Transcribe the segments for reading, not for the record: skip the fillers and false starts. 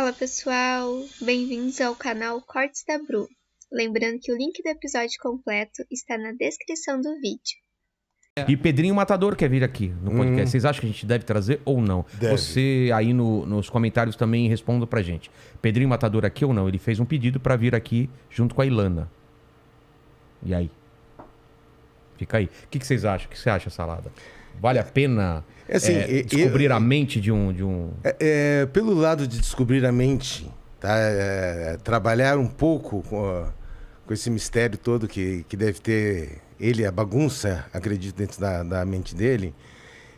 Fala pessoal, bem-vindos ao canal Cortes da Bru. Lembrando que o link do episódio completo está na descrição do vídeo. E Pedrinho Matador quer vir aqui no podcast. Vocês acham que a gente deve trazer ou não? Deve. Você aí nos comentários também responda pra gente. Pedrinho Matador aqui ou não? Ele fez um pedido pra vir aqui junto com a Ilana. E aí? Fica aí. O que vocês acham? O que você acha, Salada? Vale a pena descobrir a mente de um... Pelo lado de descobrir a mente, tá? Trabalhar um pouco com esse mistério todo que deve ter ele, a bagunça, acredito, dentro da mente dele,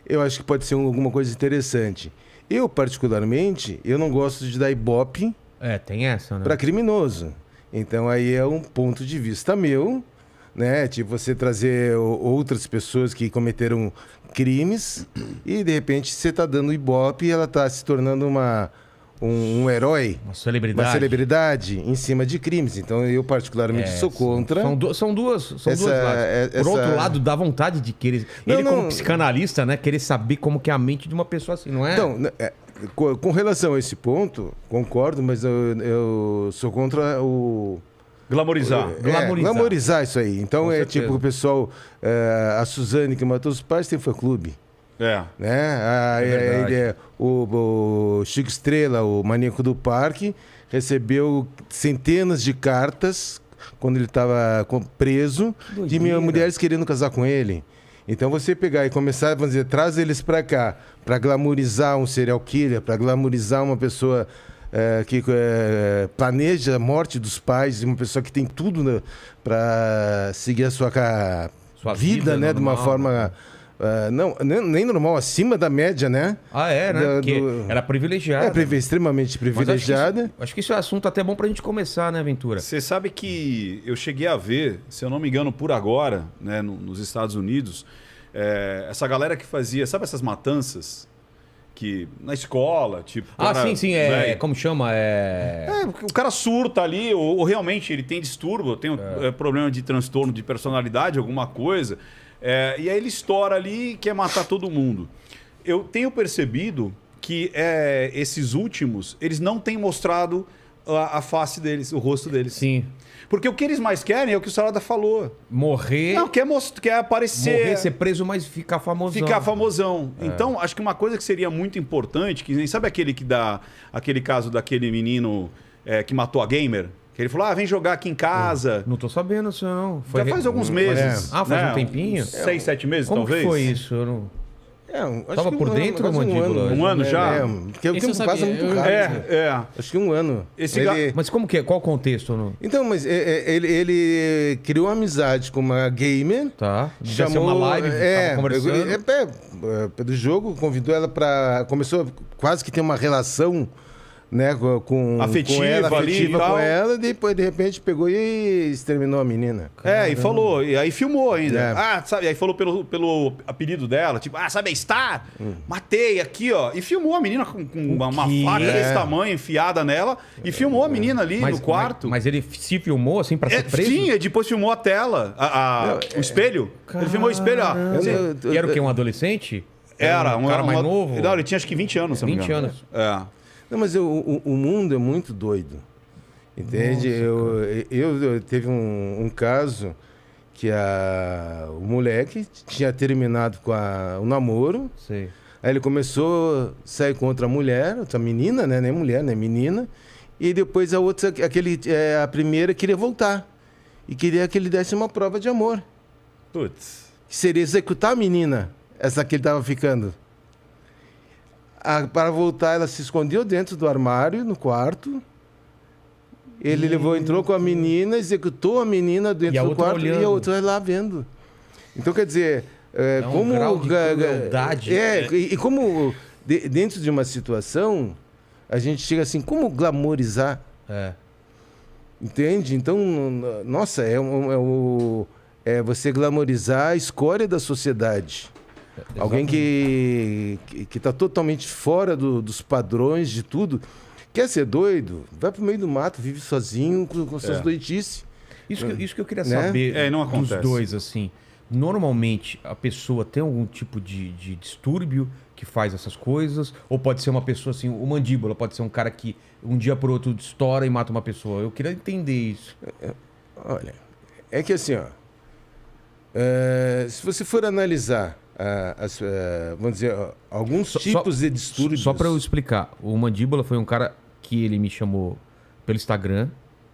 eu acho que pode ser alguma coisa interessante. Eu, particularmente, eu não gosto de dar ibope tem essa, né? para criminoso. Então aí é um ponto de vista meu, né? Tipo, você trazer outras pessoas que cometeram crimes e de repente você tá dando ibope e ela tá se tornando um herói, uma celebridade em cima de crimes. Então eu particularmente sou contra. São duas lados. Por outro lado, dá vontade de querer... como psicanalista, né? Querer saber como que é a mente de uma pessoa assim, não é? Então, com relação a esse ponto, concordo, mas eu sou contra o... Glamorizar isso aí. Então tipo o pessoal... a Suzane que matou os pais tem fã-clube. Né? O Chico Estrela, o maníaco do parque, recebeu centenas de cartas quando ele estava preso de mulheres querendo casar com ele. Então você pegar e começar a dizer, traz eles para cá, para glamorizar um serial killer, para glamorizar uma pessoa que planeja a morte dos pais, uma pessoa que tem tudo para seguir a sua vida, né, de uma forma... nem normal, acima da média, né? Né? Porque era privilegiada. Extremamente privilegiada. Acho que isso é assunto até bom pra gente começar, né, Ventura? Você sabe que eu cheguei a ver, se eu não me engano, por agora, né, nos Estados Unidos, essa galera que fazia, sabe essas matanças? Que na escola, tipo... sim, como chama? O cara surta ali, ou realmente ele tem distúrbio, tem problema de transtorno de personalidade, alguma coisa... e aí ele estoura ali e quer matar todo mundo. Eu tenho percebido que esses últimos, eles não têm mostrado a face deles, o rosto deles. Sim. Porque o que eles mais querem é o que o Salada falou. Morrer... Não, quer aparecer... Morrer, ser preso, mas ficar famosão. Então, acho que uma coisa que seria muito importante, que nem sabe aquele caso daquele menino que matou a gamer? Que ele falou, vem jogar aqui em casa. Não tô sabendo isso, não. Já faz alguns meses. Faz um tempinho? 6, 7 meses, como talvez. Como foi isso? Eu não... Tava por dentro, Mandíbula? Um ano já? Porque o tempo passa muito rápido. Acho que um ano. Mas como que é? Qual o contexto? Então, mas ele criou uma amizade com uma gamer. Tá. Chamou uma live, tava conversando. Do jogo, convidou ela para... Começou quase que ter uma relação... né, afetiva com ela, depois de repente pegou e exterminou a menina. E falou, e aí filmou ainda. Sabe, aí falou pelo apelido dela, tipo, sabe a Star? Matei aqui, ó. E filmou a menina com uma faca desse tamanho enfiada nela e filmou a menina ali no quarto. Mas ele se filmou assim pra ser preso? Sim, depois filmou a tela, o espelho. Ele filmou o espelho, E era o quê? Um adolescente? Era um cara mais novo? Não, ele tinha acho que 20 anos. 20 anos. Não, mas o mundo é muito doido, entende? Eu teve um caso que o moleque tinha terminado com o namoro. Sei. Aí ele começou a sair com outra mulher, outra menina, né? Nem mulher, né? Menina. E depois a primeira queria voltar. E queria que ele desse uma prova de amor. Putz. Que seria executar a menina, essa que ele estava ficando. Para voltar, ela se escondeu dentro do armário, no quarto. Ele entrou com a menina, executou a menina dentro do quarto e a outra lá vendo. Então, quer dizer, como... grau de crueldade. E como dentro de uma situação, a gente chega assim, como glamorizar? Entende? Então, nossa, você glamorizar a escória da sociedade. Alguém que está totalmente fora dos padrões de tudo. Quer ser doido? Vai pro meio do mato, vive sozinho com suas doidices. Isso que eu queria saber não dos acontece. dois, assim. normalmente a pessoa tem algum tipo de distúrbio que faz essas coisas? Ou pode ser uma pessoa assim, o Mandíbula pode ser um cara que um dia por outro estoura e mata uma pessoa? Eu queria entender isso. Olha, é que assim, ó, se você for analisar, vamos dizer, alguns tipos de distúrbios... Só para eu explicar, o Mandíbula foi um cara que ele me chamou pelo Instagram,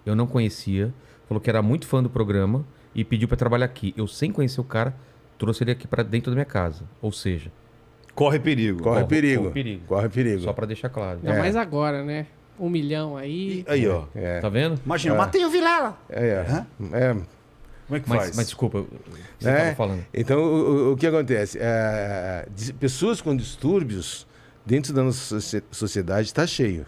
eu não conhecia, falou que era muito fã do programa e pediu para trabalhar aqui. Eu, sem conhecer o cara, trouxe ele aqui para dentro da minha casa. Ou seja... Corre perigo. Corre perigo. Corre perigo. Só para deixar claro. Ainda mais agora, né? 1 milhão aí. Aí, ó. Tá vendo? Imagina, matei o Vilela. Como é que faz? Mas desculpa, você estava falando. Então, o que acontece? Pessoas com distúrbios dentro da nossa sociedade está cheio.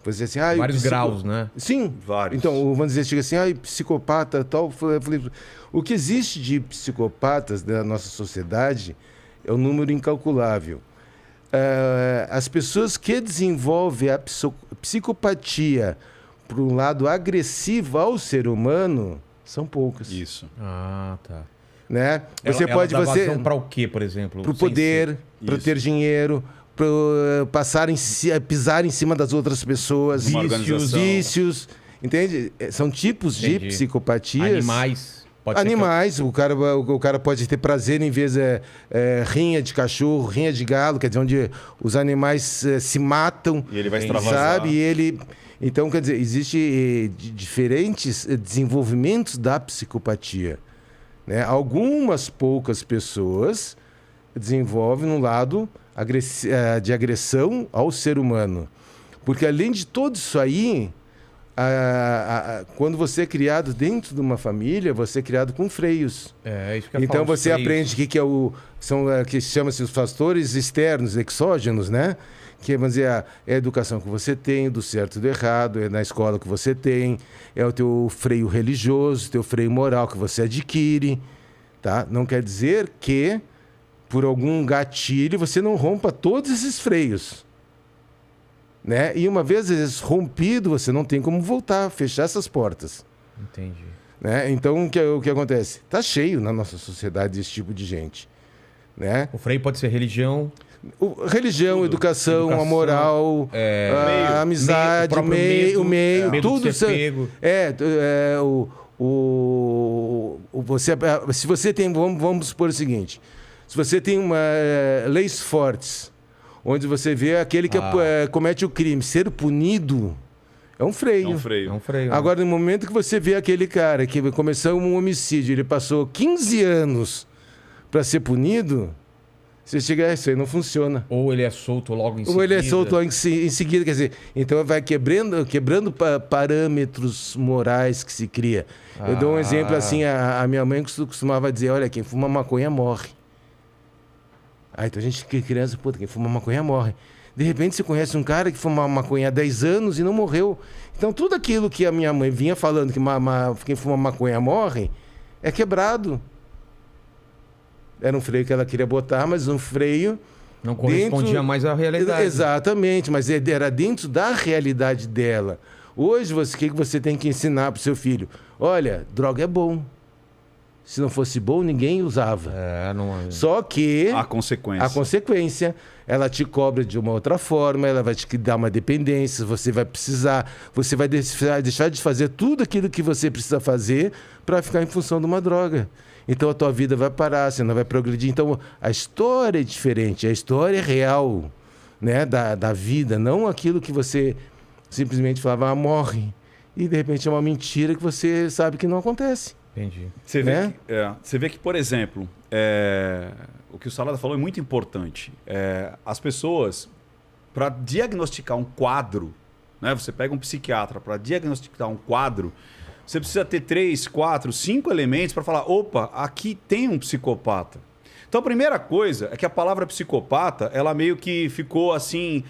Você assim, vários graus, né? Sim, vários. Então, vamos dizer, chega assim, psicopata, tal. O que existe de psicopatas da nossa sociedade é um número incalculável. As pessoas que desenvolvem a psicopatia para um lado agressivo ao ser humano são poucas. Isso. Ah, tá. Né? Você pode fazer para o quê, por exemplo? Para o poder, para ter dinheiro, para pisar em cima das outras pessoas, vícios, entende? São tipos de psicopatias. Animais. O cara pode ter prazer em vez de rinha de cachorro, rinha de galo, quer dizer, onde os animais se matam. E ele vai extravasar. Sabe? Então, quer dizer, existe diferentes desenvolvimentos da psicopatia. Né? Algumas poucas pessoas desenvolvem um lado de agressão ao ser humano. Porque além de tudo isso aí, quando você é criado dentro de uma família, você é criado com freios. Isso que eu então falo, você aprende que chama-se os fatores externos, exógenos, né? Que vamos dizer, é a educação que você tem, do certo e do errado, é na escola que você tem, é o teu freio religioso, teu freio moral que você adquire, tá? Não quer dizer que por algum gatilho você não rompa todos esses freios. Né? E uma vez rompido, você não tem como voltar, fechar essas portas. Entendi. Né? Então, o que acontece? Está cheio na nossa sociedade esse tipo de gente. Né? O freio pode ser religião... Religião, educação, a moral, a amizade, o meio, tudo isso. Se você tem, vamos supor o seguinte, se você tem leis fortes, onde você vê aquele que comete o crime ser punido, é um freio. É um freio. Agora, no momento que você vê aquele cara que começou um homicídio, ele passou 15 anos para ser punido, você chega, isso aí não funciona. Ou ele é solto logo em seguida. Ou ele é solto logo em seguida, quer dizer, então vai quebrando parâmetros morais que se cria. Eu dou um exemplo assim, a minha mãe costumava dizer, olha, quem fuma maconha morre. Então a gente, criança, quem fuma maconha morre. De repente você conhece um cara que fuma maconha há 10 anos e não morreu. Então tudo aquilo que a minha mãe vinha falando que quem fuma maconha morre, é quebrado. Era um freio que ela queria botar, mas um freio... Não correspondia mais à realidade. Exatamente, mas era dentro da realidade dela. Hoje, o que você tem que ensinar para o seu filho? Olha, droga é bom. Se não fosse bom, ninguém usava. Só que... A consequência. Ela te cobra de uma outra forma, ela vai te dar uma dependência, você vai precisar... Você vai deixar de fazer tudo aquilo que você precisa fazer para ficar em função de uma droga. Então a tua vida vai parar, você não vai progredir. Então a história é diferente, a história é real, né, da vida, não aquilo que você simplesmente falava, morre. E de repente é uma mentira que você sabe que não acontece. Entendi. Você vê que, por exemplo, o que o Salada falou é muito importante. As pessoas, para diagnosticar um quadro, né, você pega um psiquiatra para diagnosticar um quadro, você precisa ter 3, 4, 5 elementos para falar, opa, aqui tem um psicopata. Então a primeira coisa é que a palavra psicopata, ela meio que ficou assim,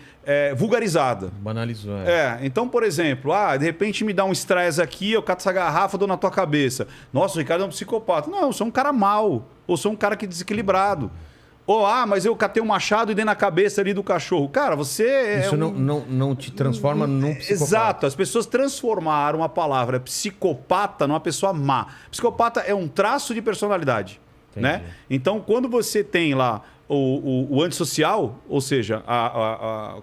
vulgarizada. Banalizou. Então, por exemplo, de repente me dá um estresse aqui, eu cato essa garrafa, dou na tua cabeça. Nossa, o Ricardo é um psicopata. Não, eu sou um cara mau, ou sou um cara que desequilibrado. Ou, mas eu catei um machado e dei na cabeça ali do cachorro. Cara, você... Isso não te transforma num psicopata. Exato. As pessoas transformaram a palavra psicopata numa pessoa má. Psicopata é um traço de personalidade. né? Então, quando você tem lá o antissocial, ou seja,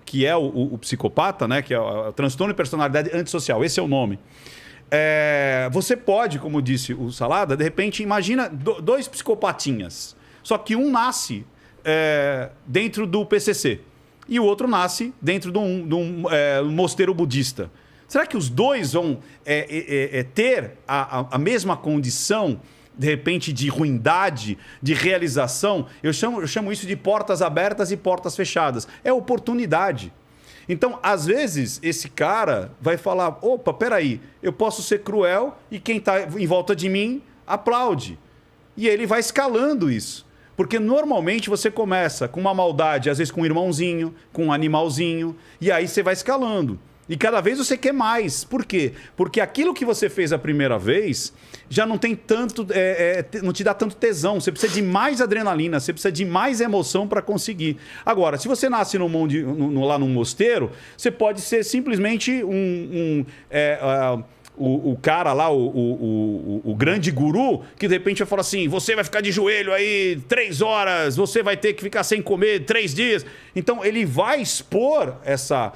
que é o psicopata, né? Que é o transtorno de personalidade antissocial, esse é o nome. Você pode, como disse o Salada, de repente, imagina dois psicopatinhas. Só que um nasce dentro do PCC e o outro nasce dentro de um mosteiro budista. Será que os dois vão ter a mesma condição, de repente, de ruindade, de realização? Eu chamo isso de portas abertas e portas fechadas. É oportunidade. Então, às vezes, esse cara vai falar, opa, peraí, eu posso ser cruel e quem está em volta de mim aplaude. E ele vai escalando isso. Porque normalmente você começa com uma maldade, às vezes com um irmãozinho, com um animalzinho, e aí você vai escalando. E cada vez você quer mais. Por quê? Porque aquilo que você fez a primeira vez já não tem tanto, não te dá tanto tesão. Você precisa de mais adrenalina, você precisa de mais emoção para conseguir. Agora, se você nasce lá num mosteiro, você pode ser simplesmente o cara lá, o grande guru, que de repente vai falar assim, você vai ficar de joelho aí 3 horas, você vai ter que ficar sem comer 3 dias. Então ele vai expor essa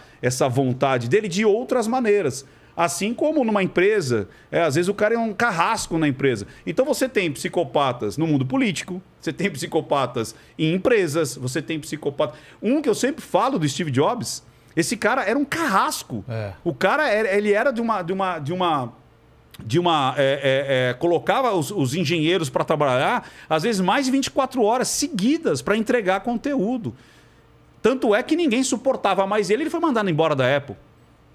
vontade dele de outras maneiras. Assim como numa empresa, às vezes o cara é um carrasco na empresa. Então você tem psicopatas no mundo político, você tem psicopatas em empresas, você tem psicopatas... Um que eu sempre falo do Steve Jobs... Esse cara era um carrasco. O cara, ele era colocava os engenheiros para trabalhar, às vezes mais de 24 horas seguidas para entregar conteúdo. Tanto é que ninguém suportava mais ele foi mandado embora da Apple.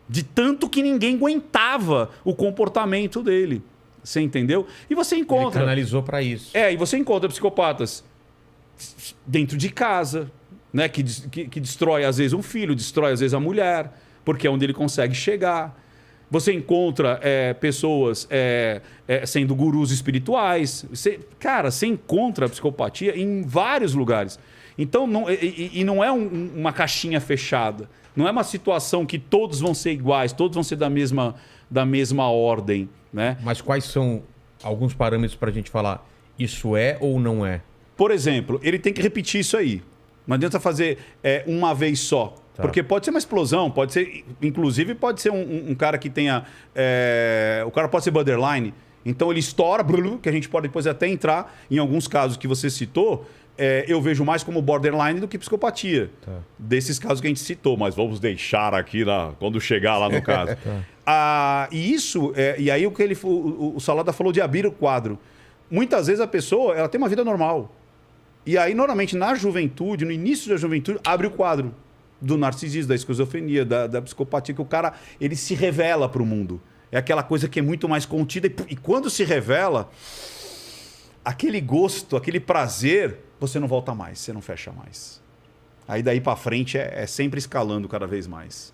De tanto que ninguém aguentava o comportamento dele. Você entendeu? E você encontra... Ele canalizou para isso. E você encontra psicopatas dentro de casa... Né, que destrói, às vezes, um filho, destrói, às vezes, a mulher, porque é onde ele consegue chegar. Você encontra pessoas sendo gurus espirituais. Você encontra a psicopatia em vários lugares. Então, não é uma caixinha fechada. Não é uma situação que todos vão ser iguais, todos vão ser da mesma ordem. Né? Mas quais são alguns parâmetros para a gente falar isso é ou não é? Por exemplo, ele tem que repetir isso aí. Não adianta fazer uma vez só. Tá. Porque pode ser uma explosão, pode ser. Inclusive, pode ser um cara que tenha. O cara pode ser borderline. Então ele estoura, que a gente pode depois até entrar em alguns casos que você citou. Eu vejo mais como borderline do que psicopatia. Tá. Desses casos que a gente citou, mas vamos deixar aqui quando chegar lá no caso. Tá. E isso. E aí o Salada falou de abrir o quadro. Muitas vezes a pessoa ela tem uma vida normal. E aí, normalmente, na juventude, no início da juventude, abre o quadro do narcisismo, da esquizofrenia, da psicopatia, que o cara ele se revela para o mundo. É aquela coisa que é muito mais contida. E quando se revela, aquele gosto, aquele prazer, você não volta mais, você não fecha mais. Aí daí para frente é sempre escalando cada vez mais.